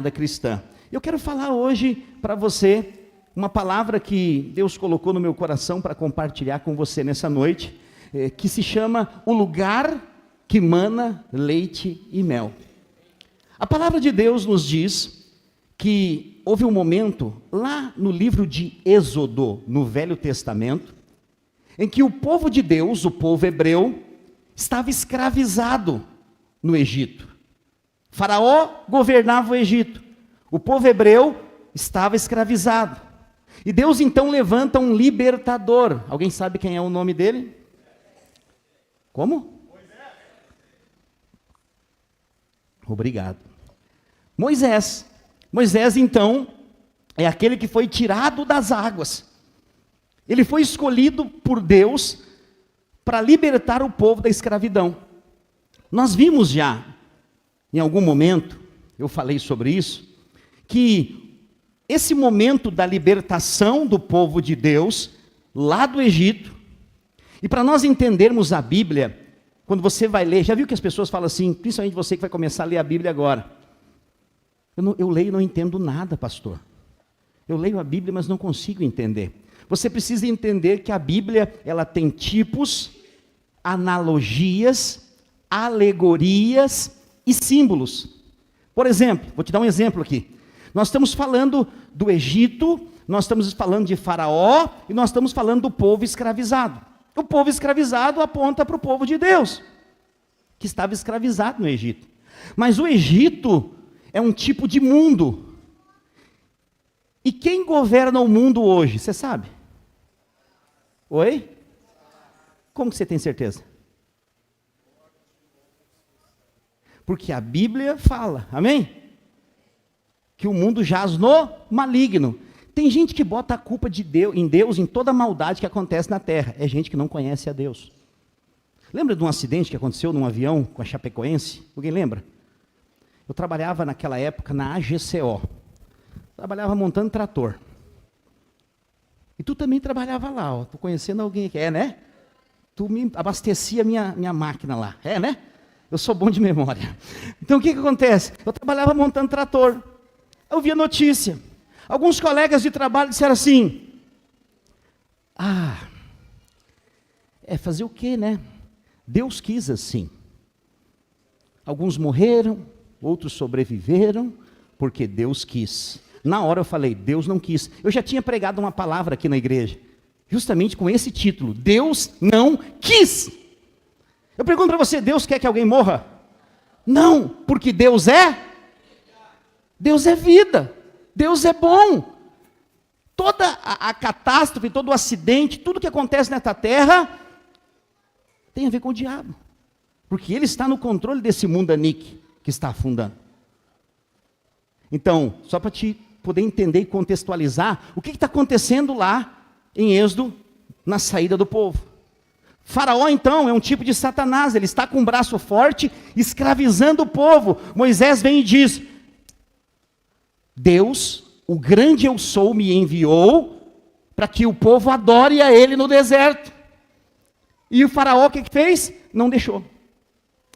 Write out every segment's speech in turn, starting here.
caminhada cristã. Eu quero falar hoje para você uma palavra que Deus colocou no meu coração para compartilhar com você nessa noite, que se chama o lugar que mana leite e mel. A palavra de Deus nos diz que houve um momento lá no livro de Êxodo, no Velho Testamento, em que o povo de Deus, o povo hebreu, estava escravizado no Egito. Faraó governava o Egito. O povo hebreu estava escravizado. E Deus então levanta um libertador. Alguém sabe quem é o nome dele? Como? Obrigado. Moisés. Moisés então é aquele que foi tirado das águas. Ele foi escolhido por Deus para libertar o povo da escravidão. Nós vimos já, em algum momento, eu falei sobre isso, que esse momento da libertação do povo de Deus, lá do Egito, e para nós entendermos a Bíblia, quando você vai ler, já viu que as pessoas falam assim, principalmente você que vai começar a ler a Bíblia agora, eu leio e não entendo nada, pastor. Eu leio a Bíblia, mas não consigo entender. Você precisa entender que a Bíblia, ela tem tipos, analogias, alegorias e símbolos. Por exemplo, vou te dar um exemplo aqui. Nós estamos falando do Egito, nós estamos falando de Faraó e nós estamos falando do povo escravizado. O povo escravizado aponta para o povo de Deus, que estava escravizado no Egito. Mas o Egito é um tipo de mundo. E quem governa o mundo hoje, você sabe? Oi? Como que você tem certeza? Porque a Bíblia fala, amém? Que o mundo jaz no maligno. Tem gente que bota a culpa de Deus, em toda a maldade que acontece na terra. É gente que não conhece a Deus. Lembra de um acidente que aconteceu num avião com a Chapecoense? Alguém lembra? Eu trabalhava naquela época na AGCO. Trabalhava montando trator. E tu também trabalhava lá, ó. Tô conhecendo alguém aqui. É, né? Tu me abastecia minha máquina lá. É, né? Eu sou bom de memória. Então o que acontece? Eu trabalhava montando trator. Eu via notícia. Alguns colegas de trabalho disseram assim: fazer o quê, né? Deus quis assim. Alguns morreram, outros sobreviveram, porque Deus quis. Na hora eu falei, Deus não quis. Eu já tinha pregado uma palavra aqui na igreja, justamente com esse título, Deus não quis. Eu pergunto para você, Deus quer que alguém morra? Não, porque Deus é vida, Deus é bom. Toda a catástrofe, todo o acidente, tudo que acontece nesta terra, tem a ver com o diabo. Porque ele está no controle desse mundaníque que está afundando. Então, só para te poder entender e contextualizar, o que está acontecendo lá em Êxodo, na saída do povo. Faraó, então, é um tipo de Satanás, ele está com um braço forte, escravizando o povo. Moisés vem e diz, Deus, o grande eu sou, me enviou para que o povo adore a ele no deserto. E o faraó o que fez? Não deixou.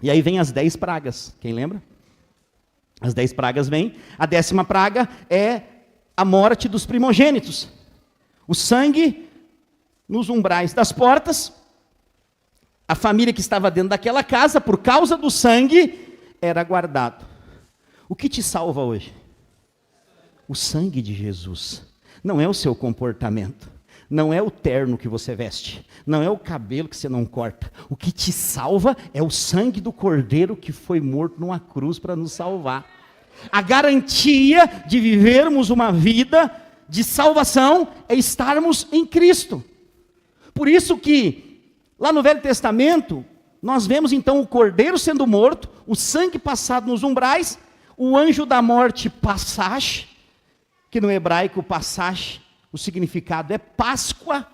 E aí vem as 10 pragas, quem lembra? As 10 pragas vêm, a 10ª praga é a morte dos primogênitos. O sangue nos umbrais das portas, a família que estava dentro daquela casa, por causa do sangue, era guardado. O que te salva hoje? O sangue de Jesus. Não é o seu comportamento, não é o terno que você veste, não é o cabelo que você não corta. O que te salva é o sangue do Cordeiro que foi morto numa cruz para nos salvar. A garantia de vivermos uma vida de salvação é estarmos em Cristo. Por isso que, lá no Velho Testamento, nós vemos então o Cordeiro sendo morto, o sangue passado nos umbrais, o anjo da morte, Passash, que no hebraico, Passash, o significado é Páscoa,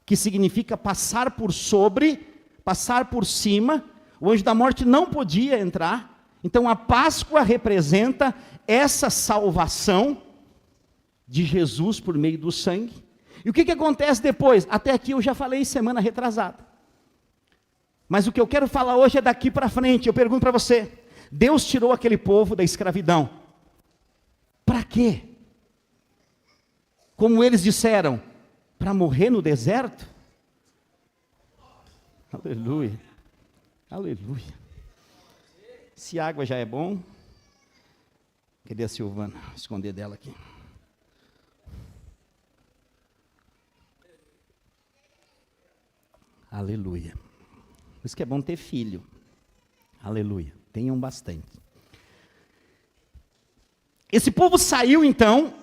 que significa passar por sobre, passar por cima. O anjo da morte não podia entrar. Então a Páscoa representa essa salvação de Jesus por meio do sangue. E o que acontece depois? Até aqui eu já falei semana retrasada. Mas o que eu quero falar hoje é daqui para frente. Eu pergunto para você, Deus tirou aquele povo da escravidão. Para quê? Como eles disseram, para morrer no deserto? Aleluia, aleluia. Se água já é bom, cadê a Silvana? Vou esconder dela aqui. Aleluia. Por isso que é bom ter filho. Aleluia. Tenham bastante. Esse povo saiu então,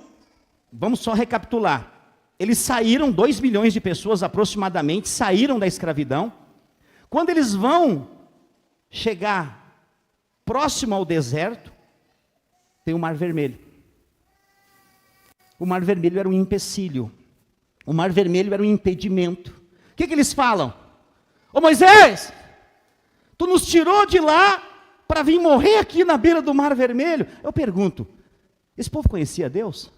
vamos só recapitular. Eles saíram, 2 milhões de pessoas aproximadamente, saíram da escravidão. Quando eles vão chegar próximo ao deserto, tem o Mar Vermelho. O Mar Vermelho era um empecilho. O Mar Vermelho era um impedimento. O que eles falam? Ô Moisés, tu nos tirou de lá para vir morrer aqui na beira do Mar Vermelho. Eu pergunto, esse povo conhecia Deus?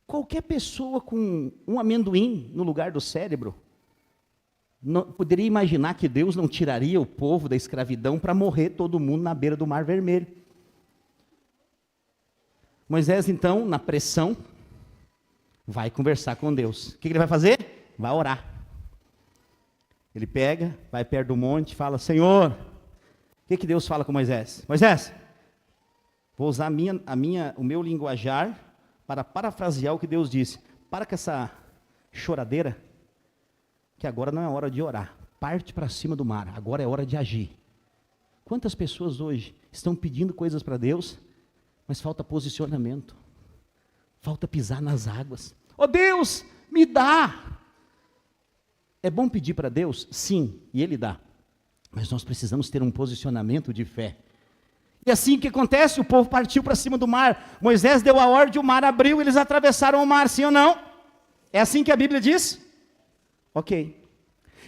Qualquer pessoa com um amendoim no lugar do cérebro não, poderia imaginar que Deus não tiraria o povo da escravidão para morrer todo mundo na beira do Mar Vermelho. Moisés, então, na pressão, vai conversar com Deus. O que ele vai fazer? Vai orar. Ele pega, vai perto do monte, fala, Senhor, o que Deus fala com Moisés? Moisés, vou usar o meu linguajar para parafrasear o que Deus disse. Para com essa choradeira, que agora não é hora de orar. Parte para cima do mar, agora é hora de agir. Quantas pessoas hoje estão pedindo coisas para Deus, mas falta posicionamento, falta pisar nas águas. Oh Deus, me dá! É bom pedir para Deus? Sim, e Ele dá. Mas nós precisamos ter um posicionamento de fé. E assim que acontece, o povo partiu para cima do mar. Moisés deu a ordem, o mar abriu, eles atravessaram o mar, sim ou não? É assim que a Bíblia diz? Ok.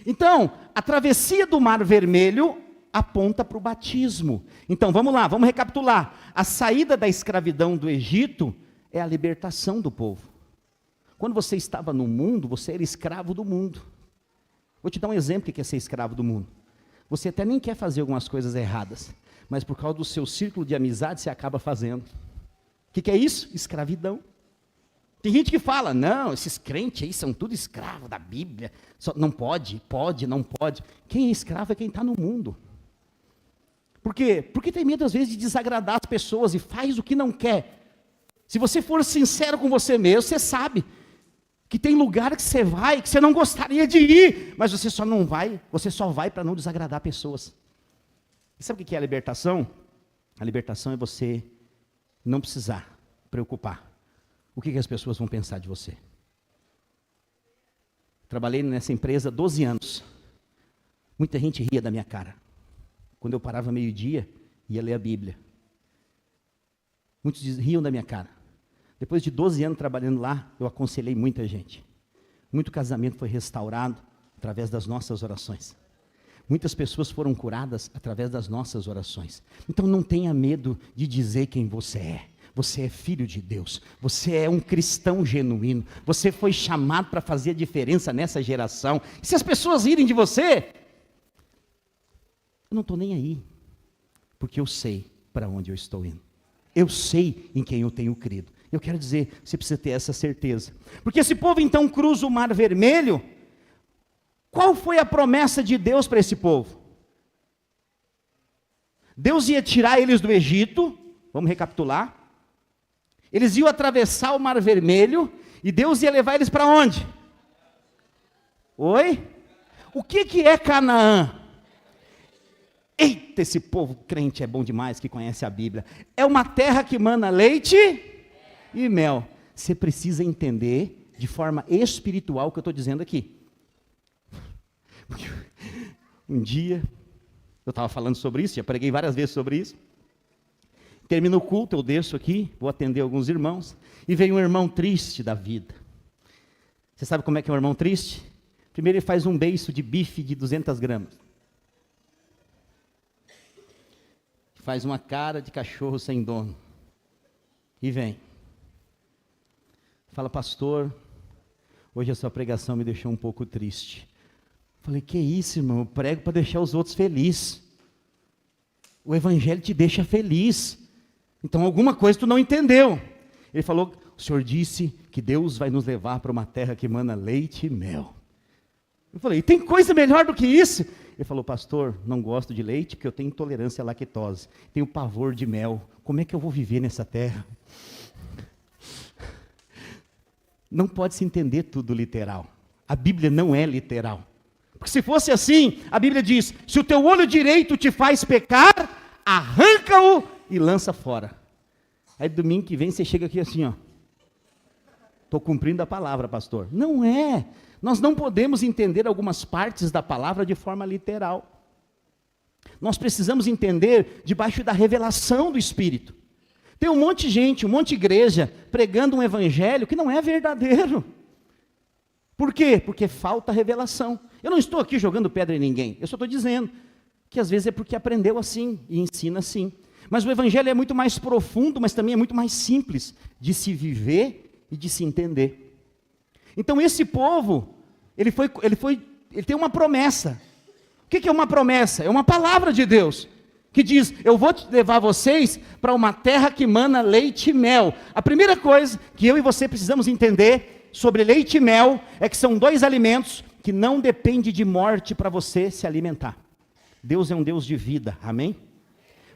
Então, a travessia do Mar Vermelho aponta para o batismo. Então, vamos lá, vamos recapitular. A saída da escravidão do Egito é a libertação do povo. Quando você estava no mundo, você era escravo do mundo. Vou te dar um exemplo do que é ser escravo do mundo. Você até nem quer fazer algumas coisas erradas, mas por causa do seu círculo de amizade, você acaba fazendo. O que é isso? Escravidão. Tem gente que fala, não, esses crentes aí são tudo escravos da Bíblia, só, não pode, não pode. Quem é escravo é quem está no mundo. Por quê? Porque tem medo às vezes de desagradar as pessoas e faz o que não quer. Se você for sincero com você mesmo, você sabe que tem lugar que você vai, que você não gostaria de ir, mas você só não vai, você só vai para não desagradar pessoas. E sabe o que é a libertação? A libertação é você não precisar preocupar o que as pessoas vão pensar de você. Trabalhei nessa empresa 12 anos. Muita gente ria da minha cara. Quando eu parava meio-dia, ia ler a Bíblia. Muitos riam da minha cara. Depois de 12 anos trabalhando lá, eu aconselhei muita gente. Muito casamento foi restaurado através das nossas orações. Muitas pessoas foram curadas através das nossas orações. Então não tenha medo de dizer quem você é. Você é filho de Deus. Você é um cristão genuíno. Você foi chamado para fazer a diferença nessa geração. E se as pessoas rirem de você, eu não estou nem aí. Porque eu sei para onde eu estou indo. Eu sei em quem eu tenho crido. Eu quero dizer, você precisa ter essa certeza. Porque esse povo então cruza o Mar Vermelho. Qual foi a promessa de Deus para esse povo? Deus ia tirar eles do Egito. Vamos recapitular. Eles iam atravessar o Mar Vermelho. E Deus ia levar eles para onde? Oi? O que é Canaã? Eita, esse povo crente é bom demais, que conhece a Bíblia. É uma terra que mana leite e mel. Você precisa entender de forma espiritual o que eu estou dizendo aqui. Um dia, eu estava falando sobre isso, já preguei várias vezes sobre isso. Termina o culto, eu desço aqui, vou atender alguns irmãos, e vem um irmão triste da vida. Você sabe como é que é um irmão triste? Primeiro ele faz um beiço de bife de 200 gramas. Faz uma cara de cachorro sem dono. E vem. Fala, pastor, hoje a sua pregação me deixou um pouco triste. Falei, que isso, irmão? Eu prego para deixar os outros felizes. O evangelho te deixa feliz. Então alguma coisa tu não entendeu. Ele falou, o Senhor disse que Deus vai nos levar para uma terra que emana leite e mel. Eu falei, tem coisa melhor do que isso? Ele falou, pastor, não gosto de leite, porque eu tenho intolerância à lactose. Tenho pavor de mel. Como é que eu vou viver nessa terra? Não pode se entender tudo literal. A Bíblia não é literal. Porque se fosse assim, a Bíblia diz, se o teu olho direito te faz pecar, arranca-o e lança fora. Aí domingo que vem você chega aqui assim, ó. Estou cumprindo a palavra, pastor. Não é. Nós não podemos entender algumas partes da palavra de forma literal. Nós precisamos entender debaixo da revelação do Espírito. Tem um monte de gente, um monte de igreja pregando um evangelho que não é verdadeiro. Por quê? Porque falta revelação. Eu não estou aqui jogando pedra em ninguém. Eu só estou dizendo que às vezes é porque aprendeu assim e ensina assim. Mas o evangelho é muito mais profundo, mas também é muito mais simples de se viver e de se entender. Então esse povo, ele tem uma promessa. O que é uma promessa? É uma palavra de Deus, que diz, eu vou levar vocês para uma terra que mana leite e mel. A primeira coisa que eu e você precisamos entender sobre leite e mel, é que são dois alimentos que não dependem de morte para você se alimentar. Deus é um Deus de vida, amém?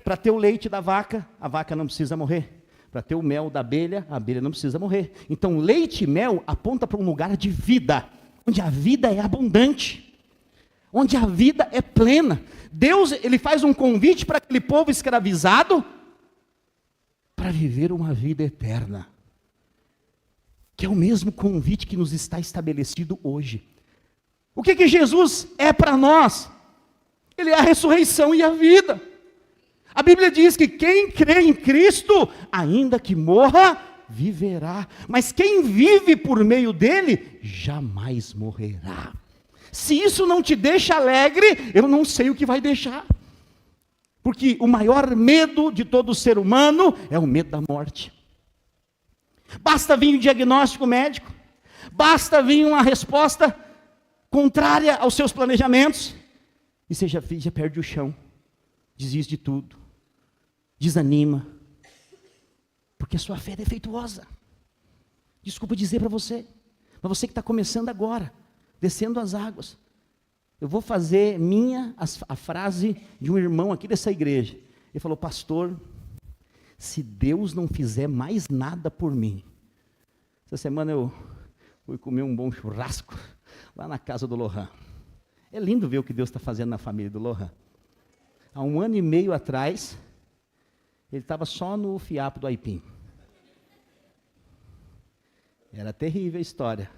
Para ter o leite da vaca, a vaca não precisa morrer. Para ter o mel da abelha, a abelha não precisa morrer. Então leite e mel aponta para um lugar de vida, onde a vida é abundante, onde a vida é plena. Deus, ele faz um convite para aquele povo escravizado, para viver uma vida eterna, que é o mesmo convite que nos está estabelecido hoje. O que Jesus é para nós? Ele é a ressurreição e a vida. A Bíblia diz que quem crê em Cristo, ainda que morra, viverá. Mas quem vive por meio dele, jamais morrerá. Se isso não te deixa alegre, eu não sei o que vai deixar. Porque o maior medo de todo ser humano é o medo da morte. Basta vir um diagnóstico médico, basta vir uma resposta contrária aos seus planejamentos, e você já perde o chão, desiste de tudo, desanima, porque a sua fé é defeituosa. Desculpa dizer para você, mas você que está começando agora, descendo as águas, eu vou fazer a frase de um irmão aqui dessa igreja. Ele falou, pastor, se Deus não fizer mais nada por mim. Essa semana eu fui comer um bom churrasco lá na casa do Lohan. É lindo ver o que Deus está fazendo na família do Lohan. Há 1 ano e meio atrás, ele estava só no fiapo do aipim. Era terrível a história.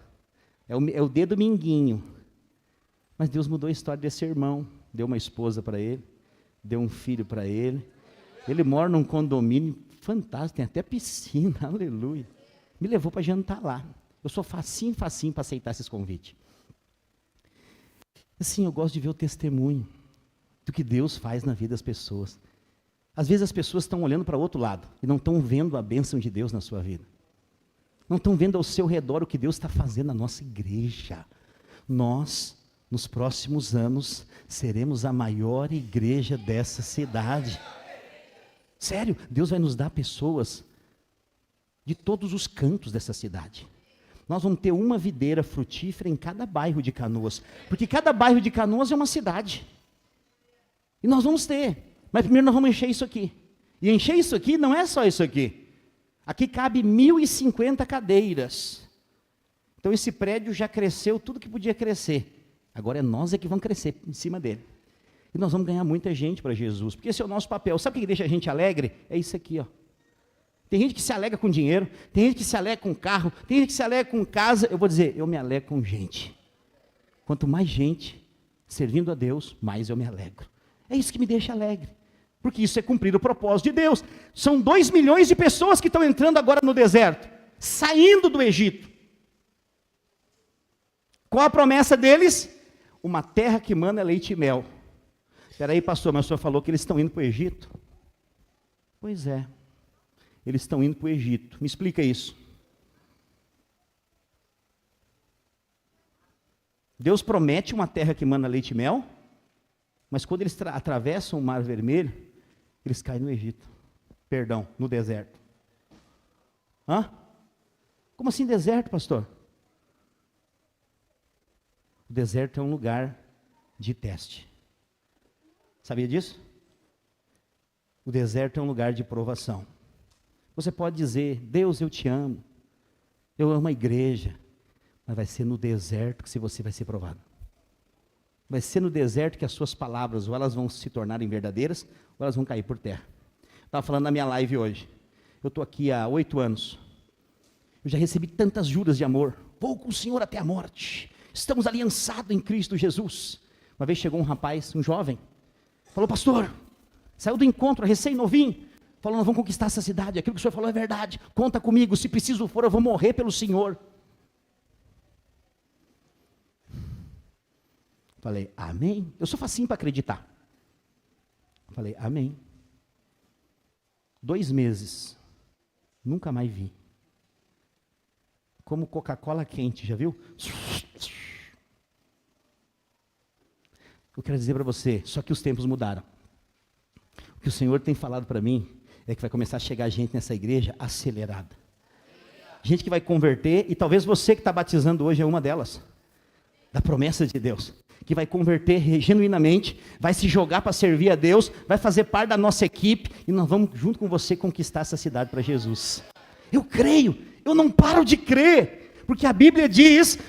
É o dedo minguinho. Mas Deus mudou a história desse irmão. Deu uma esposa para ele, deu um filho para ele. Ele mora num condomínio fantástico, tem até piscina, aleluia. Me levou para jantar lá. Eu sou facinho para aceitar esses convites. Assim, eu gosto de ver o testemunho do que Deus faz na vida das pessoas. Às vezes as pessoas estão olhando para o outro lado e não estão vendo a bênção de Deus na sua vida. Não estão vendo ao seu redor o que Deus está fazendo na nossa igreja. Nós, nos próximos anos, seremos a maior igreja dessa cidade. Sério, Deus vai nos dar pessoas de todos os cantos dessa cidade. Nós vamos ter uma videira frutífera em cada bairro de Canoas, porque cada bairro de Canoas é uma cidade. E nós vamos ter, mas primeiro nós vamos encher isso aqui. E encher isso aqui não é só isso aqui. Aqui cabe 1.050 cadeiras. Então esse prédio já cresceu tudo que podia crescer. Agora é nós que vamos crescer em cima dele. E nós vamos ganhar muita gente para Jesus, porque esse é o nosso papel. Sabe o que deixa a gente alegre? É isso aqui, ó. Tem gente que se alegra com dinheiro, tem gente que se alegra com carro, tem gente que se alegra com casa. Eu vou dizer, eu me alegro com gente. Quanto mais gente servindo a Deus, mais eu me alegro. É isso que me deixa alegre, porque isso é cumprir o propósito de Deus. São 2 milhões de pessoas que estão entrando agora no deserto, saindo do Egito. Qual a promessa deles? Uma terra que mana leite e mel. Espera aí, pastor, mas o senhor falou que eles estão indo para o Egito? Pois é, eles estão indo para o Egito. Me explica isso. Deus promete uma terra que mana leite e mel, mas quando eles atravessam o Mar Vermelho, eles caem no Egito. Perdão, no deserto. Hã? Como assim deserto, pastor? O deserto é um lugar de teste. Sabia disso? O deserto é um lugar de provação. Você pode dizer, Deus, eu te amo. Eu amo a igreja. Mas vai ser no deserto que você vai ser provado. Vai ser no deserto que as suas palavras, ou elas vão se tornarem verdadeiras, ou elas vão cair por terra. Estava falando na minha live hoje. Eu estou aqui há 8 anos. Eu já recebi tantas juras de amor. Vou com o Senhor até a morte. Estamos aliançados em Cristo Jesus. Uma vez chegou um rapaz, um jovem, falou, pastor, saiu do encontro, recém-novinho, falou, nós vamos conquistar essa cidade, aquilo que o senhor falou é verdade, conta comigo, se preciso for, eu vou morrer pelo Senhor. Falei, amém? Eu sou facinho para acreditar. Falei, amém. 2 meses, nunca mais vi. Como Coca-Cola quente, já viu? Eu quero dizer para você, só que os tempos mudaram. O que o Senhor tem falado para mim é que vai começar a chegar gente nessa igreja acelerada. Gente que vai converter, e talvez você que está batizando hoje é uma delas, da promessa de Deus, que vai converter genuinamente, vai se jogar para servir a Deus, vai fazer parte da nossa equipe, e nós vamos junto com você conquistar essa cidade para Jesus. Eu creio, eu não paro de crer, porque a Bíblia diz,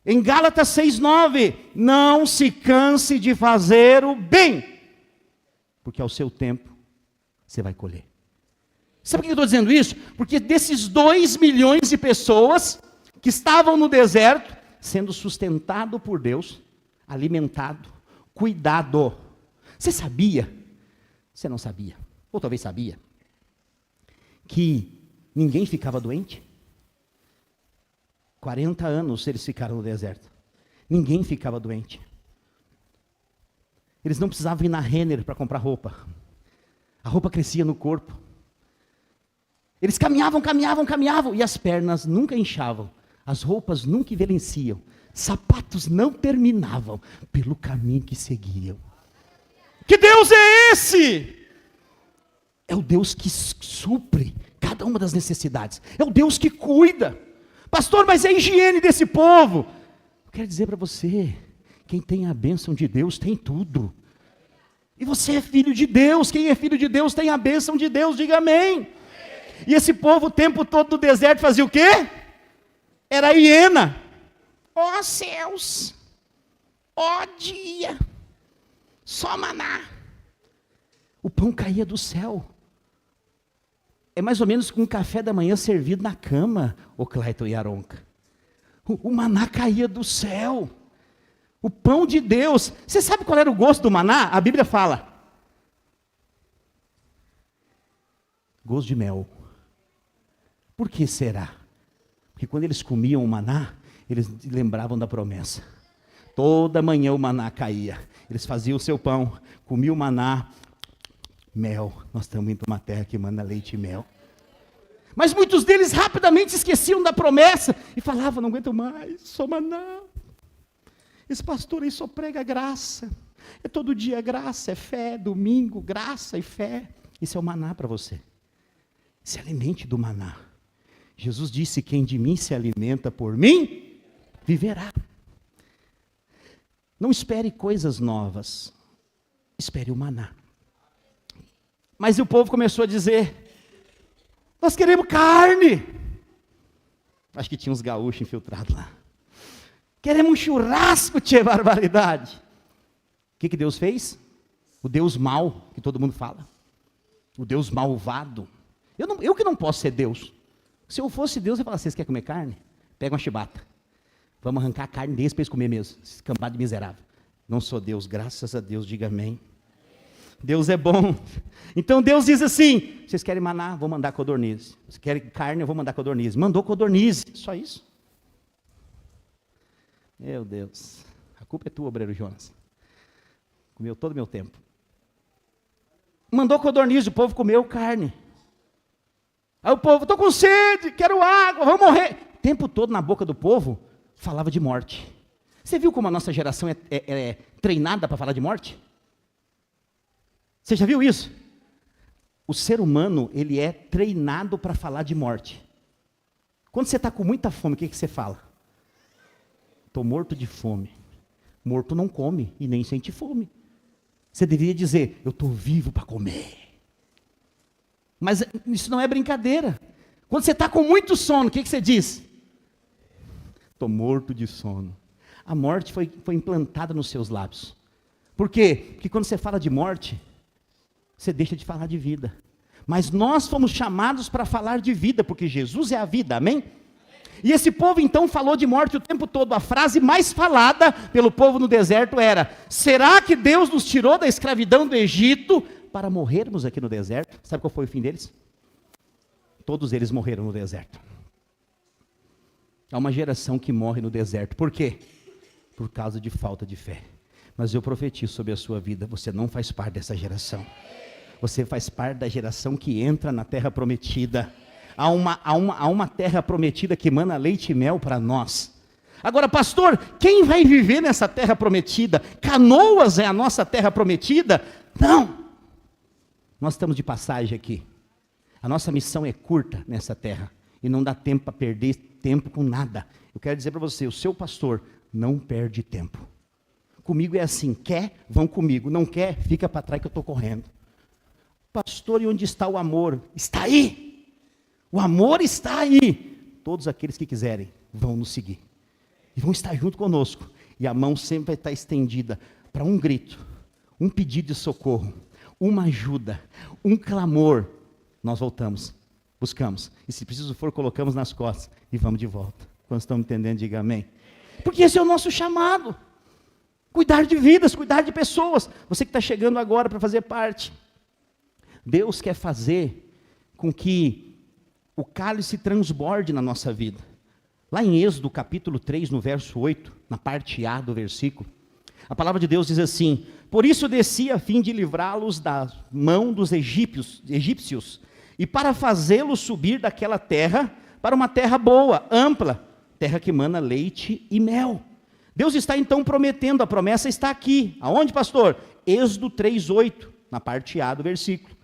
em Gálatas 6:9, não se canse de fazer o bem, porque ao seu tempo você vai colher. Sabe por que eu estou dizendo isso? Porque desses 2 milhões de pessoas que estavam no deserto, sendo sustentado por Deus, alimentado, cuidado. Você sabia? Você não sabia, ou talvez sabia, que ninguém ficava doente? 40 anos eles ficaram no deserto. Ninguém ficava doente. Eles não precisavam ir na Renner para comprar roupa. A roupa crescia no corpo. Eles caminhavam, e as pernas nunca inchavam. As roupas nunca envelheciam. Sapatos não terminavam pelo caminho que seguiam. Que Deus é esse? É o Deus que supre cada uma das necessidades. É o Deus que cuida. Pastor, mas é a higiene desse povo. Eu quero dizer para você, quem tem a bênção de Deus tem tudo. E você é filho de Deus. Quem é filho de Deus tem a bênção de Deus, diga amém. E esse povo o tempo todo no deserto fazia o quê? Era hiena. Ó céus, ó dia, só maná. O pão caía do céu. É mais ou menos com um café da manhã servido na cama, o Clayton e Aronca. O maná caía do céu. O pão de Deus. Você sabe qual era o gosto do maná? A Bíblia fala. Gosto de mel. Por que será? Porque quando eles comiam o maná, eles lembravam da promessa. Toda manhã o maná caía. Eles faziam o seu pão, comiam o maná. Mel, nós estamos indo para uma terra que manda leite e mel. Mas muitos deles rapidamente esqueciam da promessa e falavam, não aguento mais, só maná. Esse pastor aí só prega graça. É todo dia graça, é fé, domingo, graça e fé. Isso é o maná para você. Se alimente do maná. Jesus disse, quem de mim se alimenta por mim, viverá. Não espere coisas novas, espere o maná. Mas o povo começou a dizer, nós queremos carne. Acho que tinha uns gaúchos infiltrados lá. Queremos um churrasco, tchê, barbaridade. O que Deus fez? O Deus mau, que todo mundo fala. O Deus malvado. Eu que não posso ser Deus. Se eu fosse Deus, eu ia falar, vocês querem comer carne? Pega uma chibata. Vamos arrancar a carne deles para eles comer mesmo. Esse cambado de miserável. Não sou Deus, graças a Deus, diga amém. Deus é bom. Então Deus diz assim, vocês querem maná? Vou mandar codorniz. Vocês querem carne? Eu vou mandar codorniz. Mandou codorniz, só isso. Meu Deus, a culpa é tua, obreiro Jonas. Comeu todo o meu tempo. Mandou codorniz, o povo comeu carne. Aí o povo, estou com sede, quero água, vou morrer. O tempo todo na boca do povo, falava de morte. Você viu como a nossa geração é treinada para falar de morte? Você já viu isso? o ser humano, ele é treinado para falar de morte. Quando você está com muita fome, o que você fala? Estou morto de fome. Morto não come e nem sente fome. Você deveria dizer, eu estou vivo para comer. Mas isso não é brincadeira. Quando você está com muito sono, o que você diz? Estou morto de sono. A morte foi implantada nos seus lábios. Por quê? Porque quando você fala de morte, você deixa de falar de vida. Mas nós fomos chamados para falar de vida, porque Jesus é a vida, amém? E esse povo então falou de morte o tempo todo. A frase mais falada pelo povo no deserto era: será que Deus nos tirou da escravidão do Egito para morrermos aqui no deserto? Sabe qual foi o fim deles? Todos eles morreram no deserto. Há uma geração que morre no deserto. Por quê? Por causa de falta de fé. Mas eu profetizo sobre a sua vida, você não faz parte dessa geração. Você faz parte da geração que entra na terra prometida. Há uma terra prometida que emana leite e mel para nós. Agora, pastor, quem vai viver nessa terra prometida? Canoas é a nossa terra prometida? Não! Nós estamos de passagem aqui. A nossa missão é curta nessa terra. E não dá tempo para perder tempo com nada. Eu quero dizer para você, o seu pastor não perde tempo. Comigo é assim, quer, vão comigo. Não quer, fica para trás que eu estou correndo. Pastor, e onde está o amor? Está aí. O amor está aí. Todos aqueles que quiserem vão nos seguir. E vão estar junto conosco. E a mão sempre vai estar estendida para um grito, um pedido de socorro, uma ajuda, um clamor. Nós voltamos, buscamos. E se preciso for, colocamos nas costas e vamos de volta. Quando estão entendendo, diga amém. Porque esse é o nosso chamado. Cuidar de vidas, cuidar de pessoas. Você que está chegando agora para fazer parte. Deus quer fazer com que o cálice transborde na nossa vida. Lá em Êxodo capítulo 3, no verso 8, na parte A do versículo, a palavra de Deus diz assim: por isso desci a fim de livrá-los da mão dos egípcios, e para fazê-los subir daquela terra, para uma terra boa, ampla, terra que emana leite e mel. Deus está então prometendo, a promessa está aqui. Aonde, pastor? Êxodo 3:8, na parte A do versículo.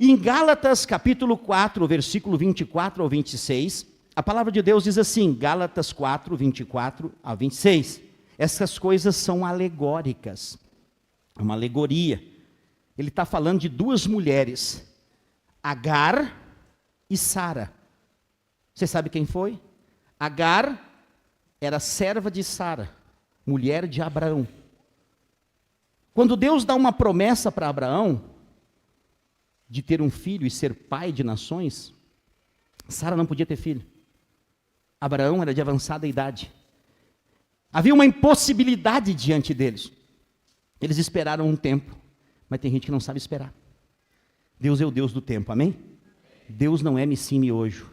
Em Gálatas capítulo 4, versículo 24 ao 26, a palavra de Deus diz assim, Gálatas 4, 24 a 26, essas coisas são alegóricas, é uma alegoria. Ele está falando de duas mulheres, Agar e Sara. Você sabe quem foi? Agar era serva de Sara, mulher de Abraão. Quando Deus dá uma promessa para Abraão, de ter um filho e ser pai de nações, Sara não podia ter filho. Abraão era de avançada idade. Havia uma impossibilidade diante deles. Eles esperaram um tempo, mas tem gente que não sabe esperar. Deus é o Deus do tempo, amém? Deus não é missime hoje.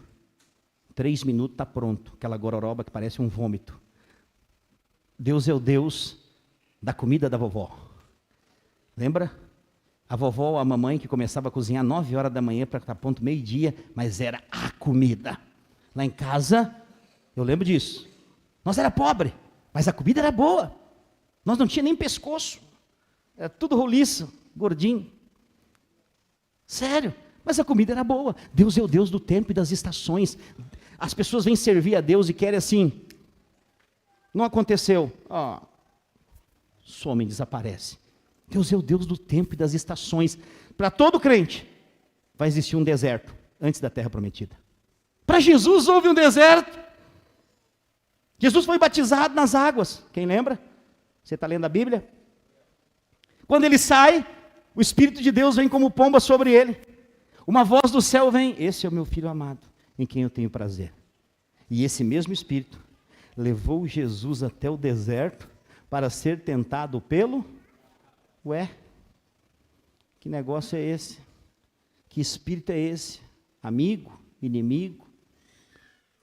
3 minutos está pronto, aquela gororoba que parece um vômito. Deus é o Deus da comida da vovó. Lembra? A vovó, a mamãe que começava a cozinhar 9 horas da manhã para estar pronto meio-dia, mas era a comida. Lá em casa, eu lembro disso. Nós era pobre, mas a comida era boa. Nós não tinha nem pescoço. Era tudo roliço, gordinho. Sério, mas a comida era boa. Deus é o Deus do tempo e das estações. As pessoas vêm servir a Deus e querem assim. Não aconteceu. Some, desaparece. Deus é o Deus do tempo e das estações. Para todo crente, vai existir um deserto antes da terra prometida. Para Jesus houve um deserto. Jesus foi batizado nas águas. Quem lembra? Você está lendo a Bíblia? Quando ele sai, o Espírito de Deus vem como pomba sobre ele. Uma voz do céu vem: esse é o meu filho amado, em quem eu tenho prazer. E esse mesmo Espírito levou Jesus até o deserto para ser tentado pelo... Ué, que negócio é esse? Que espírito é esse? Amigo? Inimigo?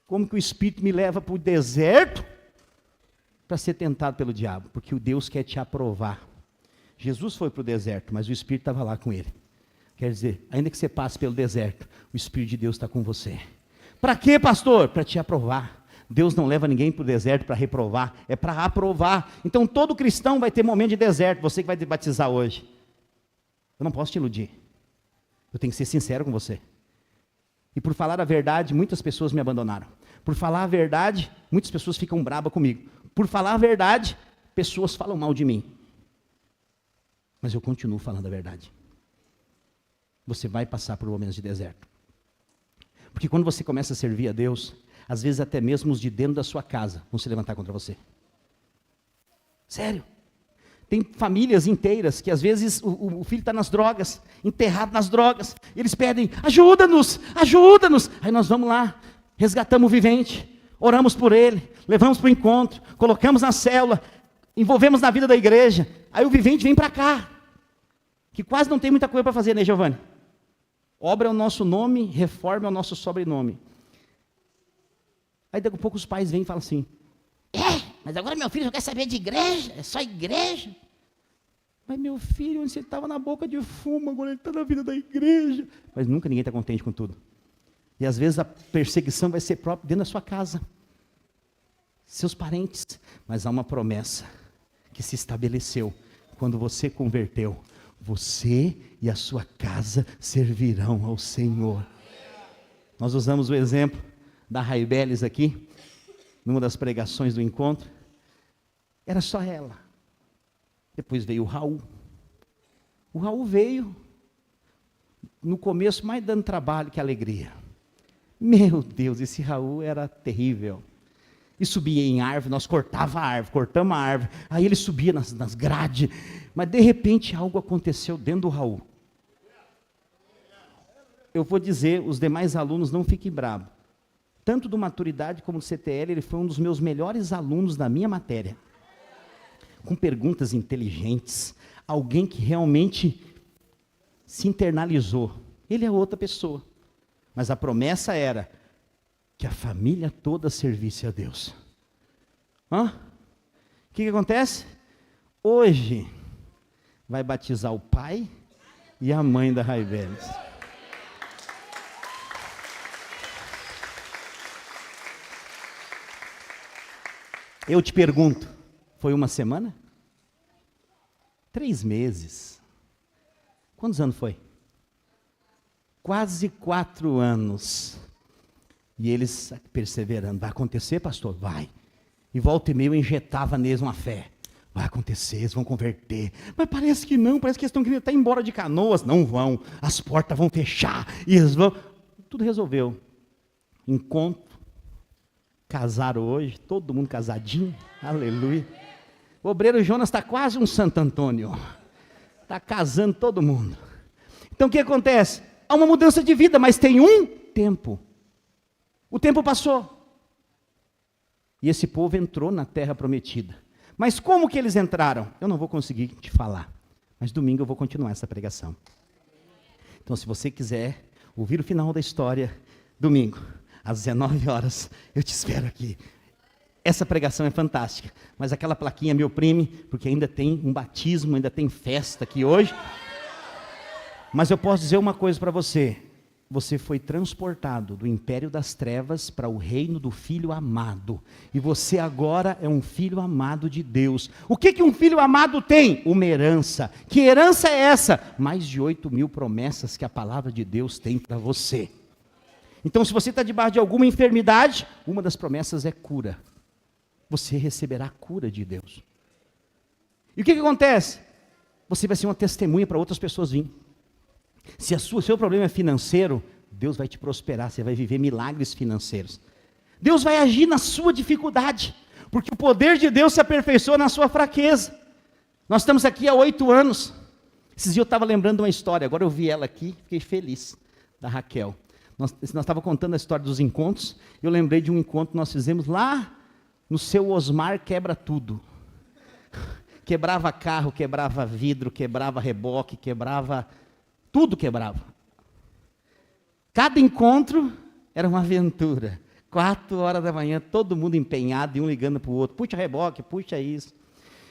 Como que o Espírito me leva para o deserto para ser tentado pelo diabo? Porque o Deus quer te aprovar. Jesus foi para o deserto, mas o Espírito estava lá com ele. Quer dizer, ainda que você passe pelo deserto, o Espírito de Deus está com você. Para quê, pastor? Para te aprovar. Deus não leva ninguém para o deserto para reprovar, é para aprovar. Então todo cristão vai ter momento de deserto. Você que vai te batizar hoje, eu não posso te iludir. Eu tenho que ser sincero com você. E por falar a verdade, muitas pessoas me abandonaram. Por falar a verdade, muitas pessoas ficam bravas comigo. Por falar a verdade, pessoas falam mal de mim. Mas eu continuo falando a verdade. Você vai passar por momentos de deserto. Porque quando você começa a servir a Deus, às vezes até mesmo os de dentro da sua casa vão se levantar contra você. Sério. Tem famílias inteiras que às vezes o filho está nas drogas, enterrado nas drogas. E eles pedem, ajuda-nos, ajuda-nos. Aí nós vamos lá, resgatamos o vivente, oramos por ele, levamos para o encontro, colocamos na célula, envolvemos na vida da igreja. Aí o vivente vem para cá, que quase não tem muita coisa para fazer, né, Giovanni? Obra é o nosso nome, reforma é o nosso sobrenome. Aí daqui a pouco os pais vêm e falam assim, mas agora meu filho não quer saber de igreja, é só igreja. Mas meu filho, antes ele estava na boca de fumo, agora ele está na vida da igreja. Mas nunca ninguém está contente com tudo. E às vezes a perseguição vai ser própria dentro da sua casa. Seus parentes. Mas há uma promessa que se estabeleceu quando você converteu. Você e a sua casa servirão ao Senhor. Nós usamos o exemplo da Raibeles aqui, numa das pregações do encontro. Era só ela. Depois veio o Raul. O Raul veio, no começo, mais dando trabalho que alegria. Meu Deus, esse Raul era terrível. E subia em árvore, nós cortava a árvore, cortamos a árvore. Aí ele subia nas grades. Mas de repente algo aconteceu dentro do Raul. Eu vou dizer, os demais alunos não fiquem bravos. Tanto do Maturidade como do CTL, ele foi um dos meus melhores alunos da minha matéria. Com perguntas inteligentes, alguém que realmente se internalizou. Ele é outra pessoa. Mas a promessa era que a família toda servisse a Deus. O que acontece? Hoje vai batizar o pai e a mãe da Raibeles. Eu te pergunto, foi uma semana? 3 meses. Quantos anos foi? Quase 4 anos. E eles perseverando. Vai acontecer, pastor? Vai. E volta e meia eu injetava neles uma fé. Vai acontecer, eles vão converter. Mas parece que não, parece que eles estão querendo até ir embora de Canoas. Não vão, as portas vão fechar. E eles vão. Tudo resolveu. Encontro. Casaram hoje, todo mundo casadinho. Aleluia. O obreiro Jonas está quase um Santo Antônio. Está casando todo mundo. Então o que acontece? Há uma mudança de vida, mas tem um tempo. O tempo passou. E esse povo entrou na terra prometida. Mas como que eles entraram? Eu não vou conseguir te falar. Mas domingo eu vou continuar essa pregação. Então se você quiser ouvir o final da história, domingo, às 19 horas, eu te espero aqui. Essa pregação é fantástica. Mas aquela plaquinha me oprime, porque ainda tem um batismo, ainda tem festa aqui hoje. Mas eu posso dizer uma coisa para você. Você foi transportado do império das trevas para o reino do Filho amado. E você agora é um filho amado de Deus. O que um filho amado tem? Uma herança. Que herança é essa? Mais de 8.000 promessas que a palavra de Deus tem para você. Então, se você está debaixo de alguma enfermidade, uma das promessas é cura. Você receberá a cura de Deus. E o que acontece? Você vai ser uma testemunha para outras pessoas virem. Se o seu problema é financeiro, Deus vai te prosperar, você vai viver milagres financeiros. Deus vai agir na sua dificuldade, porque o poder de Deus se aperfeiçoa na sua fraqueza. Nós estamos aqui há 8 anos. Esses dias eu estava lembrando de uma história, agora eu vi ela aqui, fiquei feliz, da Raquel. Nós estávamos contando a história dos encontros, eu lembrei de um encontro que nós fizemos lá no seu Osmar Quebra Tudo. Quebrava carro, quebrava vidro, quebrava reboque, quebrava... Tudo quebrava. Cada encontro era uma aventura. 4 horas da manhã, todo mundo empenhado, e um ligando para o outro. Puxa reboque, puxa isso.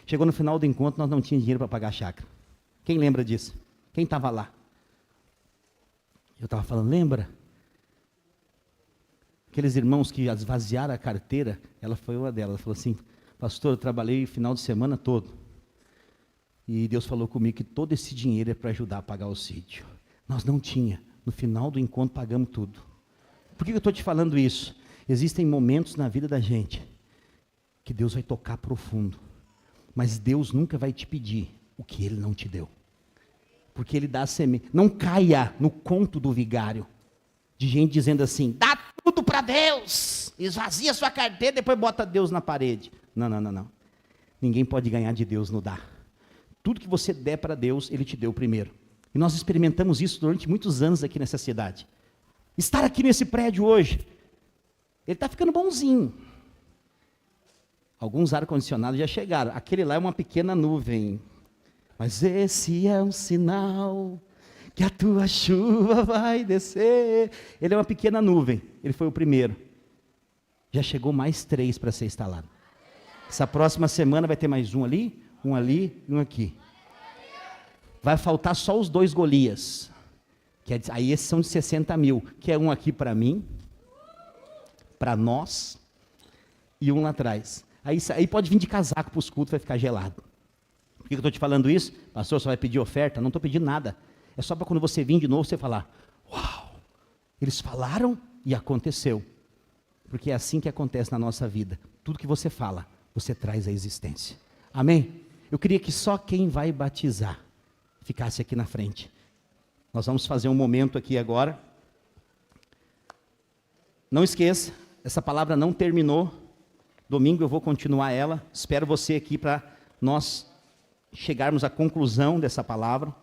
Chegou no final do encontro, nós não tínhamos dinheiro para pagar a chácara. Quem lembra disso? Quem estava lá? Eu estava falando, lembra? Aqueles irmãos que esvaziaram a carteira, ela foi uma delas. Ela falou assim, pastor, eu trabalhei o final de semana todo. E Deus falou comigo que todo esse dinheiro é para ajudar a pagar o sítio. Nós não tinha. No final do encontro pagamos tudo. Por que eu estou te falando isso? Existem momentos na vida da gente que Deus vai tocar profundo. Mas Deus nunca vai te pedir o que Ele não te deu. Porque Ele dá a semente. Não caia no conto do vigário. De gente dizendo assim, dá tudo para Deus. Esvazia sua carteira, depois bota Deus na parede. Não, não, não, não. Ninguém pode ganhar de Deus no dar. Tudo que você der para Deus, Ele te deu primeiro. E nós experimentamos isso durante muitos anos aqui nessa cidade. Estar aqui nesse prédio hoje, ele está ficando bonzinho. Alguns ar-condicionados já chegaram. Aquele lá é uma pequena nuvem. Mas esse é um sinal que a tua chuva vai descer. Ele é uma pequena nuvem. Ele foi o primeiro. Já chegou mais 3 para ser instalado. Essa próxima semana vai ter mais um ali e um aqui. Vai faltar só os 2 Golias. Aí esses são de 60 mil. Que é um aqui para mim, para nós, e um lá atrás. Aí pode vir de casaco para os cultos, vai ficar gelado. Por que eu estou te falando isso? Pastor, você vai pedir oferta? Não estou pedindo nada. É só para quando você vir de novo, você falar, uau, eles falaram e aconteceu. Porque é assim que acontece na nossa vida. Tudo que você fala, você traz à existência. Amém? Eu queria que só quem vai batizar ficasse aqui na frente. Nós vamos fazer um momento aqui agora. Não esqueça, essa palavra não terminou. Domingo eu vou continuar ela. Espero você aqui para nós chegarmos à conclusão dessa palavra.